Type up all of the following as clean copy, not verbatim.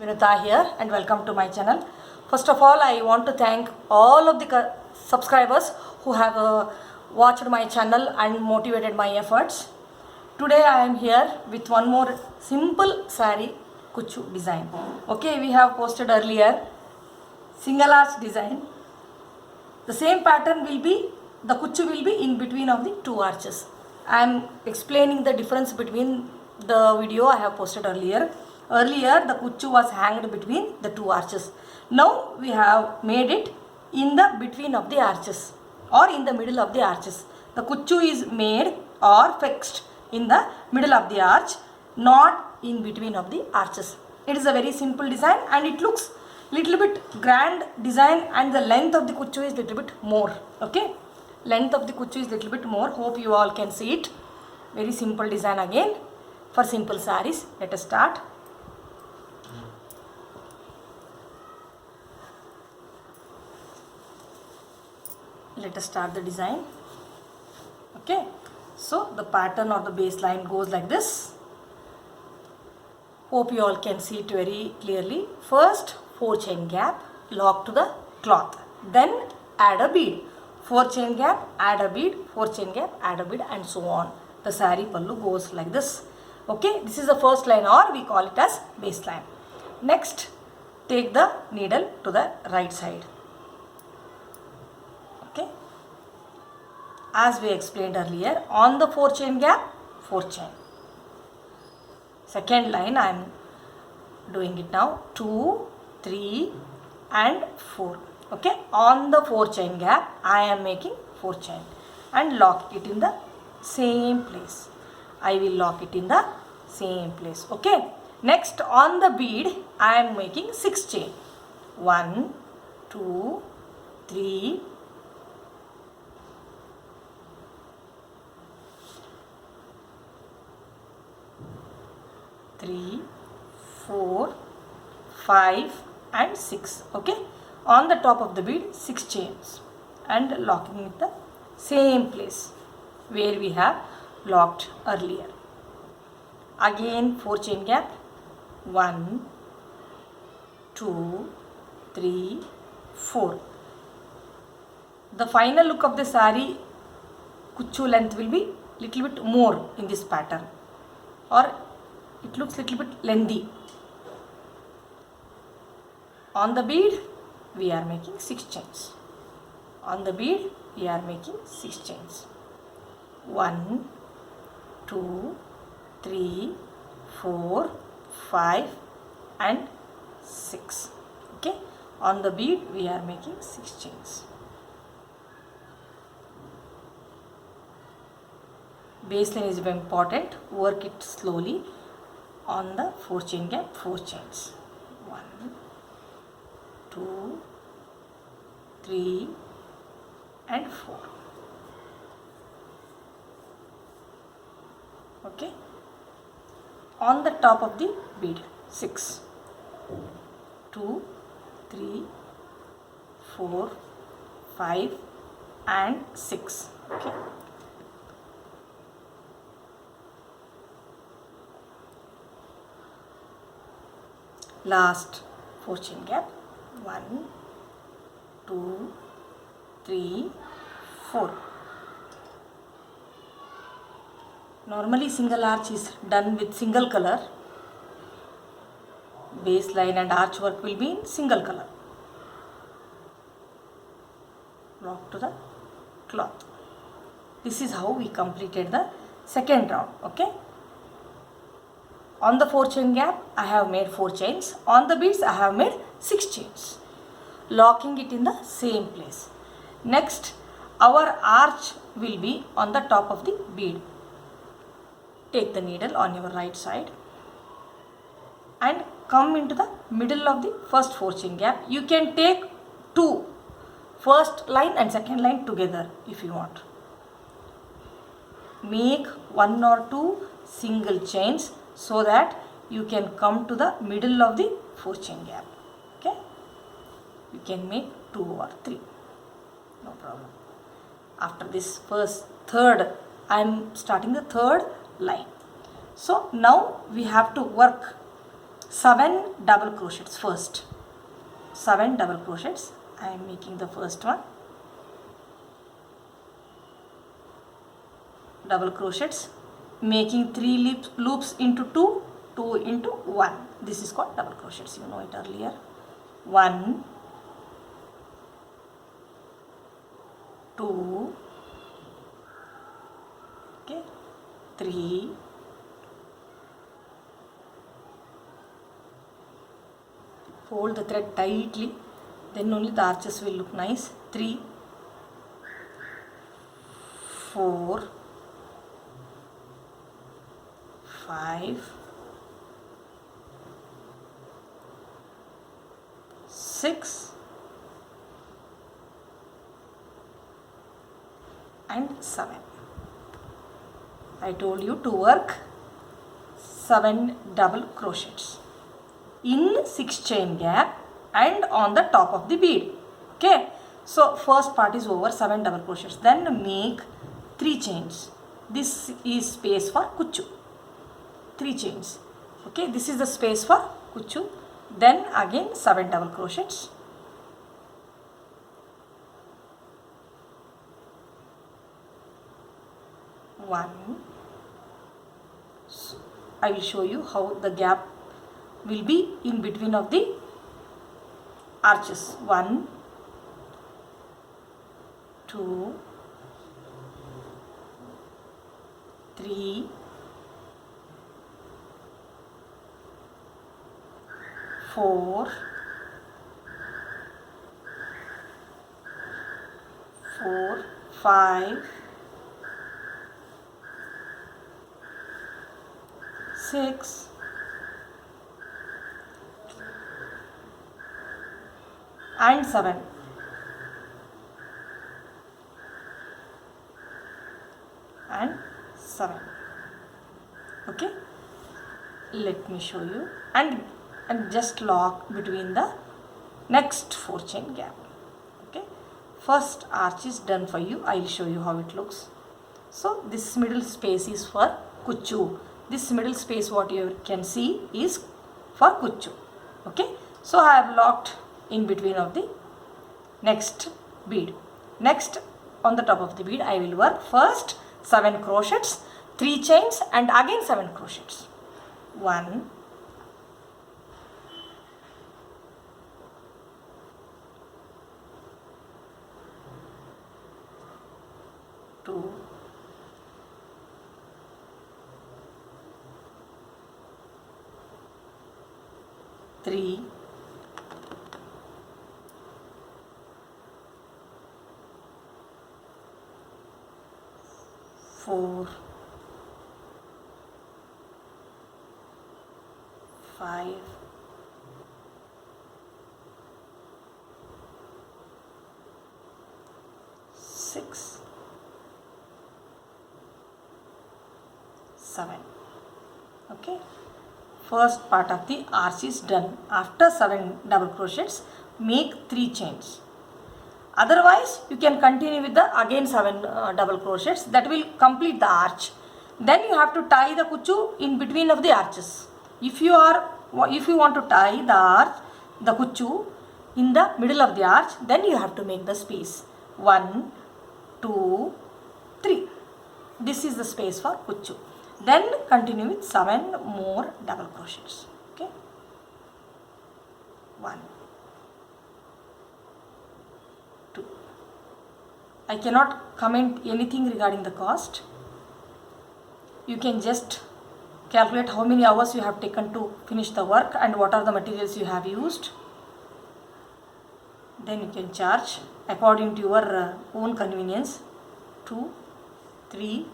Vinita here and welcome to my channel. First of all, I want to thank all of the subscribers who have watched my channel and motivated my efforts. Today I am here with one more simple Saree Kuchu design. Okay, we have posted earlier single arch design. The same pattern will be, the Kuchu will be in between of the two arches. I am explaining the difference between the video I have posted earlier. Earlier the Kuchu was hanged between the two arches. Now we have made it in the between of the arches or in the middle of the arches. The Kuchu is made or fixed in the middle of the arch, not in between of the arches. It is a very simple design and it looks little bit grand design, and the length of the Kuchu is little bit more. Okay, length of the Kuchu is little bit more. Hope you all can see it. Very simple design again for simple sarees. Let us start. Let us start the design. Okay, so the pattern or the baseline goes like this. Hope you all can see it very clearly. First 4 chain gap, lock to the cloth, then add a bead. 4 chain gap, add a bead, 4 chain gap, add a bead, and so on. The saree pallu goes like this. Okay, this is the first line, or we call it as baseline. Next, take the needle to the right side. Okay, as we explained earlier, on the 4 chain gap, 4 chain. Second line I am doing it now. 2, 3 and 4. Okay, on the 4 chain gap I am making 4 chain and lock it in the same place. I will lock it in the same place. Okay, next on the bead I am making 6 chain. 1, 2, 3, 3, 4, 5 and 6. Okay, on the top of the bead 6 chains and locking it the same place where we have locked earlier. Again 4 chain gap. 1, 2, 3, 4. The final look of the saree Kuchu length will be little bit more in this pattern, or it looks little bit lengthy. On the bead we are making 6 chains. On the bead we are making 6 chains. 1, 2, 3, 4, 5 and 6. Okay, on the bead we are making 6 chains. Baseline is very important. Work it slowly. On the 4 chain gap, 4 chains. 1, 2, 3 and 4. Okay, on the top of the bead 6. 2, 3, 4, 5 and 6. Okay, last 4 chain gap. 1, 2, 3, 4. Normally single arch is done with single color. Baseline and arch work will be in single color. Lock to the cloth. This is how we completed the second round. Okay, on the 4 chain gap I have made 4 chains. On the beads I have made 6 chains, locking it in the same place. Next our arch will be on the top of the bead. Take the needle on your right side and come into the middle of the first 4 chain gap. You can take 2, first line and second line together if you want. Make 1 or 2 single chains so that you can come to the middle of the 4 chain gap. Okay, you can make 2 or 3, no problem. After this third, I am starting the third line. So now we have to work 7 double crochets first. 7 double crochets. I am making the first one. Double crochets, making 3 loops into 2, 2 into 1. This is called double crochets. You know it earlier. 1, 2, okay, 3, 4. Hold the thread tightly, then only the arches will look nice. 3, 4, 5, 6 and 7. I told you to work 7 double crochets in 6 chain gap and on the top of the bead. Okay, so first part is over. 7 double crochets. Then make 3 chains. This is space for kuchu. 3 chains. Okay, this is the space for kuchu. Then again 7 double crochets. One. So I will show you how the gap will be in between of the arches. 1, 2, 3, 4, 5, 6, and 7. And 7. Okay, let me show you, and just lock between the next 4 chain gap. Okay, first arch is done for you. I will show you how it looks. So this middle space is for kuchu. This middle space what you can see is for kuchu. Okay, so I have locked in between of the next bead. Next, on the top of the bead I will work first 7 crochets, 3 chains and again 7 crochets. 1, 2, 3, 4, 5, 6, 7. Okay, first part of the arch is done. After 7 double crochets, make 3 chains. Otherwise, you can continue with the again 7 double crochets. That will complete the arch. Then you have to tie the kuchu in between of the arches. If you want to tie the kuchu in the middle of the arch, then you have to make the space. 1, 2, 3. This is the space for kuchu. Then continue with 7 more double crochets. Okay, 1, 2. I cannot comment anything regarding the cost. You can just calculate how many hours you have taken to finish the work and what are the materials you have used. Then you can charge according to your own convenience. 2, 3,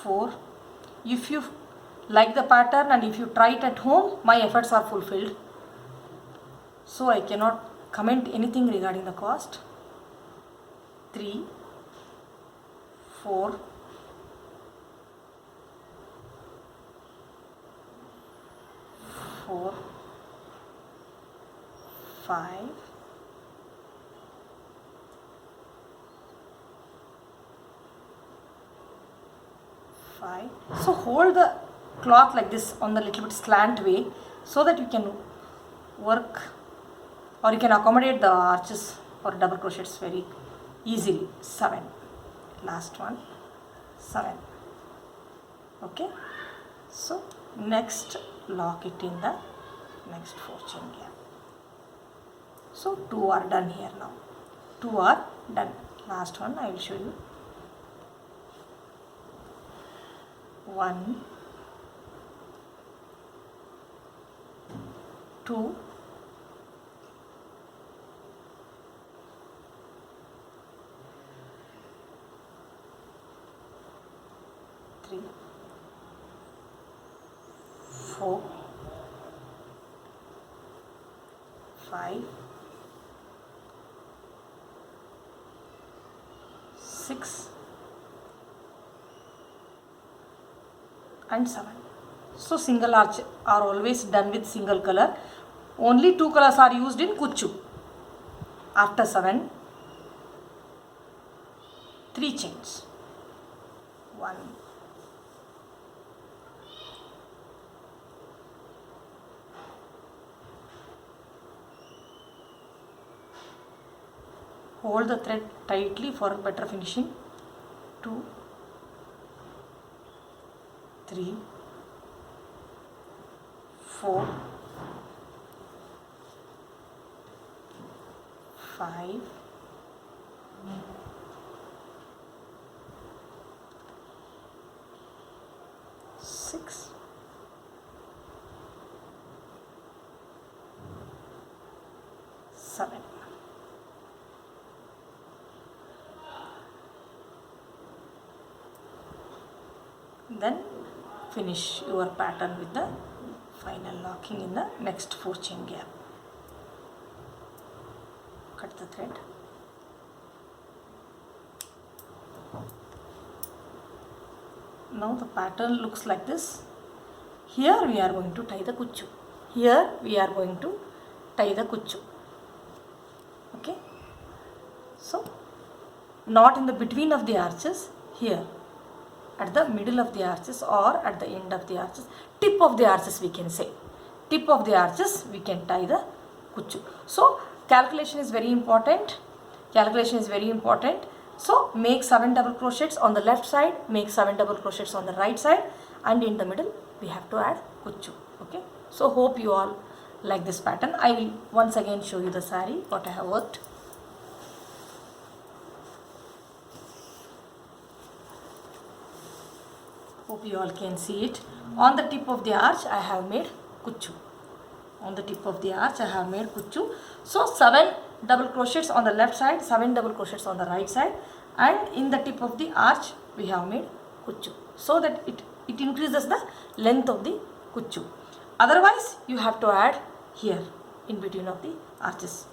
4. If you like the pattern and if you try it at home, my efforts are fulfilled. So I cannot comment anything regarding the cost. 3, 4, 4, 5, 5. So hold the cloth like this on the little bit slant way so that you can work or you can accommodate the arches or double crochets very easily. 7. Last one. 7. Okay. So next lock it in the next 4 chain gap. So 2 are done here now. 2 are done. Last one I will show you. 1, 2, 3, 4, 5, 6 and 7. So single arch are always done with single color. Only 2 colors are used in Kuchu. After 7, 3 chains. 1, 2, hold the thread tightly for better finishing. 2, 3, 4, 5, 6, 7. Then finish your pattern with the final locking in the next 4 chain gap. Cut the thread. Now the pattern looks like this. Here we are going to tie the kuchu. Here we are going to tie the kuchu. Okay. So not in the between of the arches, here at the middle of the arches or at the end of the arches, tip of the arches we can say. Tip of the arches we can tie the kuchu. So calculation is very important. Calculation is very important. So make 7 double crochets on the left side, make 7 double crochets on the right side, and in the middle we have to add kuchu. Okay. So hope you all like this pattern. I will once again show you the saree what I have worked. Hope you all can see it. On the tip of the arch I have made kuchu. On the tip of the arch I have made kuchu. So 7 double crochets on the left side, 7 double crochets on the right side, and in the tip of the arch we have made kuchu, so that it increases the length of the kuchu. Otherwise you have to add here in between of the arches.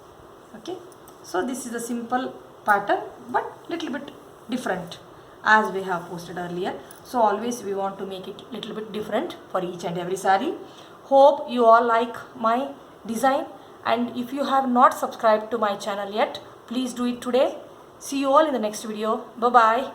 Okay. So this is a simple pattern but little bit different as we have posted earlier. So always we want to make it little bit different for each and every saree. Hope you all like my design, and if you have not subscribed to my channel yet, please do it today. See you all in the next video. Bye bye.